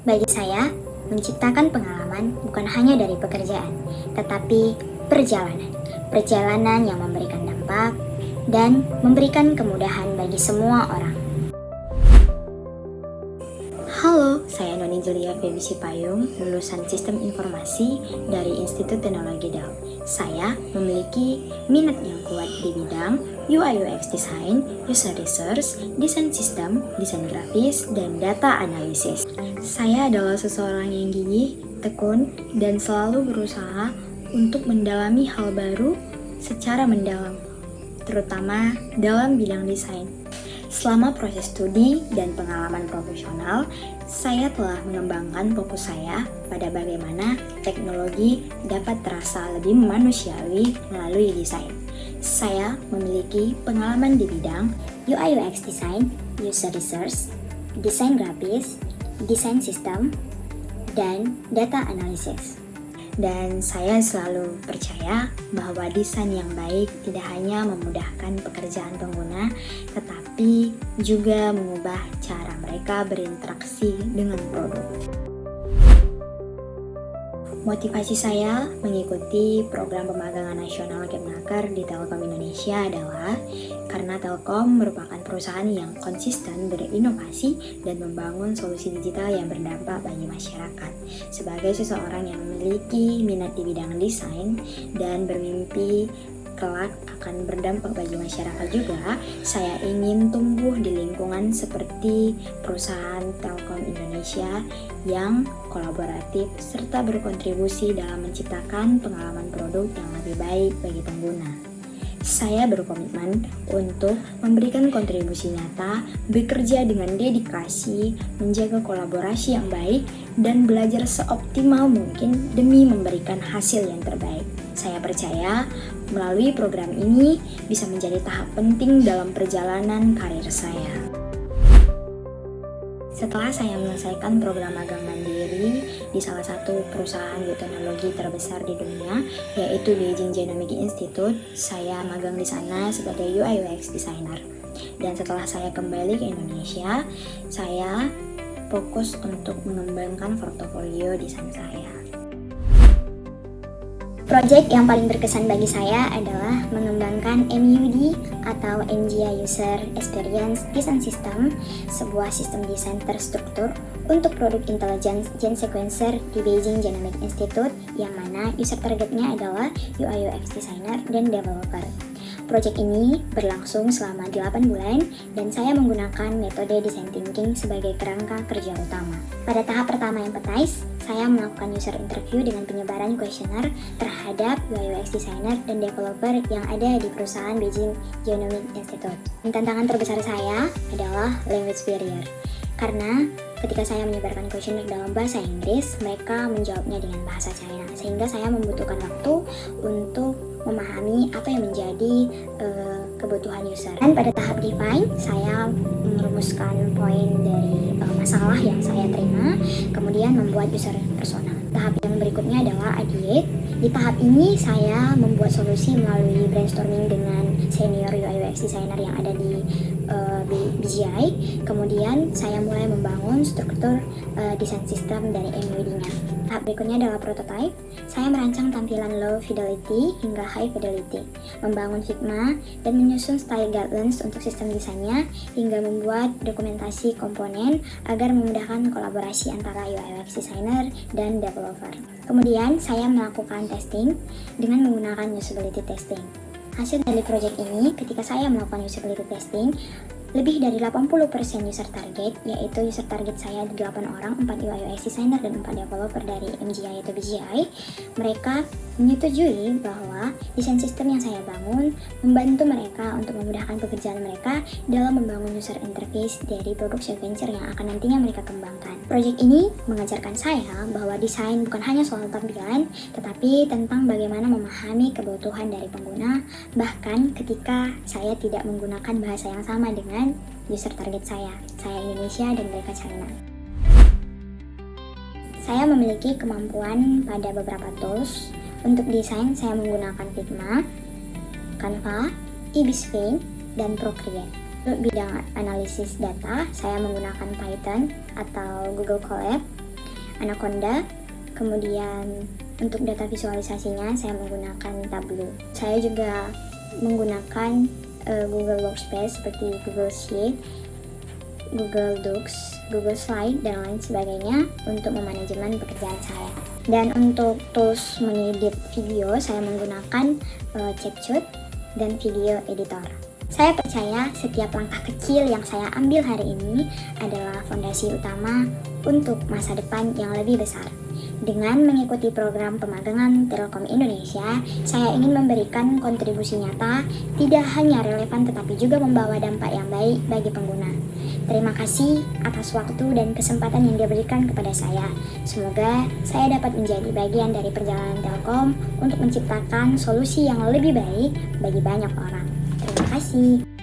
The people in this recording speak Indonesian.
Bagi saya, menciptakan pengalaman bukan hanya dari pekerjaan, tetapi perjalanan. Perjalanan yang memberikan dampak dan memberikan kemudahan bagi semua orang. Halo, saya Noni Julia Febisi Payung, lulusan Sistem Informasi dari Institut Teknologi Dau. Saya memiliki minat yang kuat di bidang UI UX Design, User Research, Desain Sistem, Desain Grafis, dan Data Analisis. Saya adalah seseorang yang gigih, tekun, dan selalu berusaha untuk mendalami hal baru secara mendalam, terutama dalam bidang desain. Selama proses studi dan pengalaman profesional, saya telah mengembangkan fokus saya pada bagaimana teknologi dapat terasa lebih manusiawi melalui desain. Saya memiliki pengalaman di bidang UI UX Design, User Research, Desain Grafis, Desain Sistem, dan Data Analysis. Dan saya selalu percaya bahwa desain yang baik tidak hanya memudahkan pekerjaan pengguna, tetapi juga mengubah cara mereka berinteraksi dengan produk. Motivasi saya mengikuti program pemagangan nasional Kemnaker di Telkom Indonesia adalah karena Telkom merupakan perusahaan yang konsisten berinovasi dan membangun solusi digital yang berdampak bagi masyarakat. Sebagai seseorang yang memiliki minat di bidang desain dan bermimpi kelak akan berdampak bagi masyarakat juga, saya ingin tumbuh di lingkungan seperti perusahaan Telkom Indonesia yang kolaboratif serta berkontribusi dalam menciptakan pengalaman produk yang lebih baik bagi pengguna. Saya berkomitmen untuk memberikan kontribusi nyata, bekerja dengan dedikasi, menjaga kolaborasi yang baik, dan belajar seoptimal mungkin demi memberikan hasil yang terbaik. Saya percaya melalui program ini bisa menjadi tahap penting dalam perjalanan karir saya. Setelah saya menyelesaikan program magang mandiri di salah satu perusahaan bioteknologi terbesar di dunia, yaitu Beijing Genomic Institute, saya magang di sana sebagai UI UX designer. Dan setelah saya kembali ke Indonesia, saya fokus untuk mengembangkan portofolio desain saya. Project yang paling berkesan bagi saya adalah mengembangkan MUD atau MGI User Experience Design System, sebuah sistem desain terstruktur untuk produk intelligence Gen Sequencer di Beijing Genomic Institute, yang mana user targetnya adalah UI UX designer dan developer. Project ini berlangsung selama 8 bulan dan saya menggunakan metode design thinking sebagai kerangka kerja utama. Pada tahap pertama yang petais, saya melakukan user interview dengan penyebaran kuesioner terhadap UI UX designer dan developer yang ada di perusahaan Beijing Genomic Institute. Dan tantangan terbesar saya adalah language barrier. Karena ketika saya menyebarkan kuesioner dalam bahasa Inggris, mereka menjawabnya dengan bahasa China, sehingga saya membutuhkan waktu untuk memahami apa yang menjadi kebutuhan user. Dan pada tahap define, saya merumuskan poin dari masalah yang saya terima, kemudian membuat user persona. Tahap yang berikutnya adalah ideate. Di tahap ini saya membuat solusi melalui brainstorming dengan senior UI UX designer yang ada di BGI. Kemudian saya mulai membangun struktur desain sistem dari MUD-nya. Tahap berikutnya adalah prototype. Saya merancang tampilan low fidelity hingga high fidelity, membangun Figma, dan menyusun style guidelines untuk sistem desainnya, hingga membuat dokumentasi komponen agar memudahkan kolaborasi antara UI UX designer dan developer. Kemudian saya melakukan testing dengan menggunakan usability testing. Hasil dari project ini, ketika saya melakukan usability testing, lebih dari 80% user target, yaitu user target saya 8 orang, 4 UI UX designer dan 4 developer dari MGI atau BGI, mereka menyetujui bahwa desain sistem yang saya bangun membantu mereka untuk memudahkan pekerjaan mereka dalam membangun user interface dari produk sequencer yang akan nantinya mereka kembangkan. Project ini mengajarkan saya bahwa desain bukan hanya soal tampilan, tetapi tentang bagaimana memahami kebutuhan dari pengguna, bahkan ketika saya tidak menggunakan bahasa yang sama dengan user target saya Indonesia dan mereka China. Saya memiliki kemampuan pada beberapa tools. Untuk desain, saya menggunakan Figma, Canva, Ibis Paint, dan Procreate. Untuk bidang analisis data, saya menggunakan Python atau Google Colab. Anaconda. Kemudian untuk data visualisasinya saya menggunakan Tableau. Saya juga menggunakan Google Workspace seperti Google Sheet, Google Docs, Google Slide, dan lain sebagainya untuk memanajemen pekerjaan saya. Dan untuk tools mengedit video, saya menggunakan CapCut dan Video Editor. Saya percaya setiap langkah kecil yang saya ambil hari ini adalah fondasi utama untuk masa depan yang lebih besar. Dengan mengikuti program pemagangan Telkom Indonesia, saya ingin memberikan kontribusi nyata, tidak hanya relevan tetapi juga membawa dampak yang baik bagi pengguna. Terima kasih atas waktu dan kesempatan yang diberikan kepada saya. Semoga saya dapat menjadi bagian dari perjalanan Telkom untuk menciptakan solusi yang lebih baik bagi banyak orang. Terima kasih.